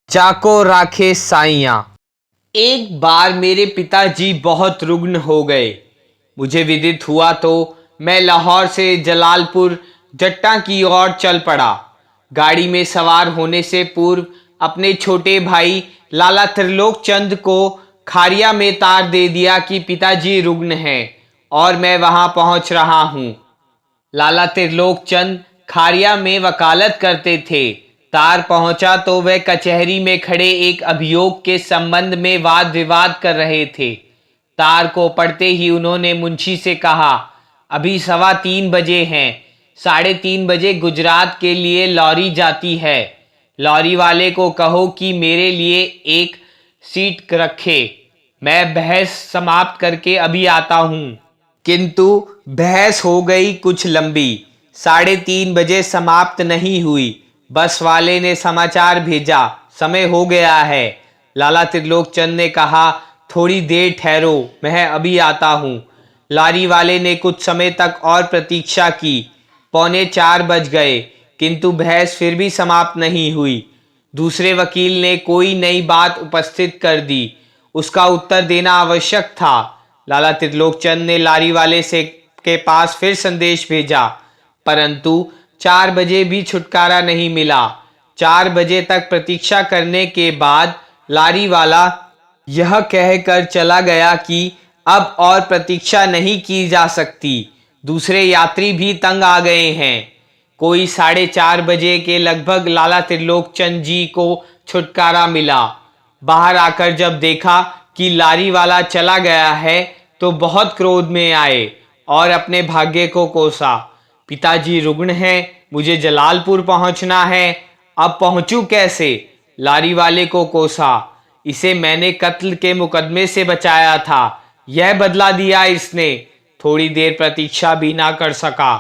चाको राखे साइयाँ। एक बार मेरे पिताजी बहुत रुग्ण हो गए। मुझे विदित हुआ तो मैं लाहौर से जलालपुर जट्टा की ओर चल पड़ा। गाड़ी में सवार होने से पूर्व अपने छोटे भाई लाला त्रिलोक चंद को खारिया में तार दे दिया कि पिताजी रुग्ण हैं और मैं वहां पहुंच रहा हूं। लाला त्रिलोक चंद खारिया में वकालत करते थे। तार पहुंचा तो वह कचहरी में खड़े एक अभियोग के संबंध में वाद विवाद कर रहे थे। तार को पढ़ते ही उन्होंने मुंशी से कहा, अभी 3:15 बजे हैं, 3:30 बजे गुजरात के लिए लॉरी जाती है। लॉरी वाले को कहो कि मेरे लिए एक सीट रखे, मैं बहस समाप्त करके अभी आता हूं। किंतु बहस हो गई कुछ लंबी। 3:30 बजे समाप्त नहीं हुई। बस वाले ने समाचार भेजा, समय हो गया है। लाला त्रिलोक चंद ने कहा, थोड़ी देर ठहरो, मैं अभी आता हूं। लारी वाले ने कुछ समय तक और प्रतीक्षा की। 3:45 बज गए, किंतु बहस फिर भी समाप्त नहीं हुई। दूसरे वकील ने कोई नई बात उपस्थित कर दी, उसका उत्तर देना आवश्यक था। लाला त्रिलोक चंद ने लारी वाले से के पास फिर संदेश भेजा, परंतु 4 बजे भी छुटकारा नहीं मिला। 4 बजे तक प्रतीक्षा करने के बाद लारी वाला यह कहकर चला गया कि अब और प्रतीक्षा नहीं की जा सकती, दूसरे यात्री भी तंग आ गए हैं। कोई 4:30 बजे के लगभग लाला त्रिलोक चंद जी को छुटकारा मिला। बाहर आकर जब देखा कि लारी वाला चला गया है तो बहुत क्रोध में आए और अपने भाग्य को कोसा। पिताजी रुग्ण हैं, मुझे जलालपुर पहुंचना है, अब पहुंचूं कैसे? लारी वाले को कोसा, इसे मैंने कत्ल के मुकदमे से बचाया था, यह बदला दिया इसने। थोड़ी देर प्रतीक्षा भी ना कर सका।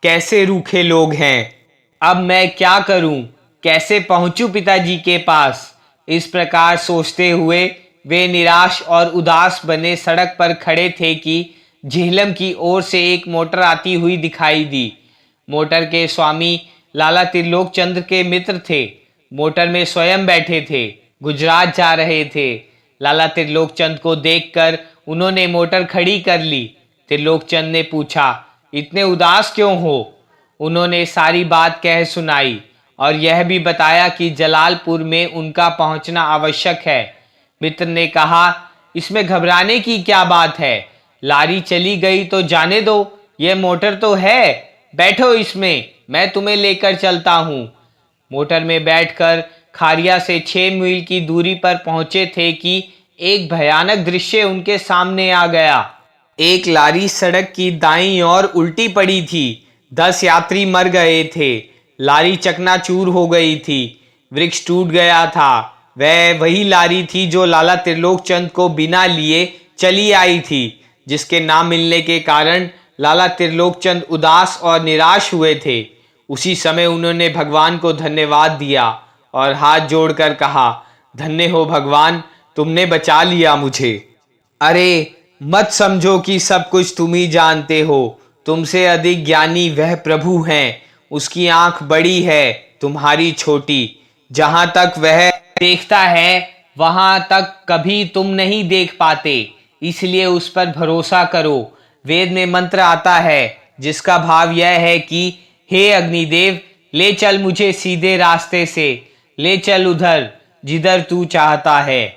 कैसे रूखे लोग हैं। अब मैं क्या करूं, कैसे पहुंचूं पिताजी के पास? इस प्रकार सोचते हुए वे निराश और उदास बने सड़क पर खड़े थे कि झेलम की ओर से एक मोटर आती हुई दिखाई दी। मोटर के स्वामी लाला त्रिलोक चंद्र के मित्र थे। मोटर में स्वयं बैठे थे, गुजरात जा रहे थे। लाला त्रिलोक चंद को देखकर उन्होंने मोटर खड़ी कर ली। त्रिलोक चंद ने पूछा, इतने उदास क्यों हो? उन्होंने सारी बात कह सुनाई और यह भी बताया कि जलालपुर में उनका पहुंचना आवश्यक है। मित्र ने कहा, इसमें घबराने की क्या बात है? लारी चली गई तो जाने दो, यह मोटर तो है, बैठो इसमें, मैं तुम्हें लेकर चलता हूं। मोटर में बैठकर खारिया से 6 मील की दूरी पर पहुंचे थे कि एक भयानक दृश्य उनके सामने आ गया। एक लारी सड़क की दाईं ओर उल्टी पड़ी थी। 10 यात्री मर गए थे। लारी चकनाचूर हो गई थी। वृक्ष टूट गया था। वह वही लारी थी जो लाला त्रिलोक चंद को बिना लिए चली आई थी, जिसके ना मिलने के कारण लाला त्रिलोक चंद उदास और निराश हुए थे। उसी समय उन्होंने भगवान को धन्यवाद दिया और हाथ जोड़कर कहा, धन्य हो भगवान, तुमने बचा लिया मुझे। अरे मत समझो कि सब कुछ तुम ही जानते हो, तुमसे अधिक ज्ञानी वह प्रभु हैं। उसकी आंख बड़ी है, तुम्हारी छोटी। जहां तक वह देखता है वहां तक कभी तुम नहीं देख पाते, इसलिए उस पर भरोसा करो। वेद में मंत्र आता है जिसका भाव यह है कि हे अग्निदेव, ले चल मुझे सीधे रास्ते से, ले चल उधर जिधर तू चाहता है।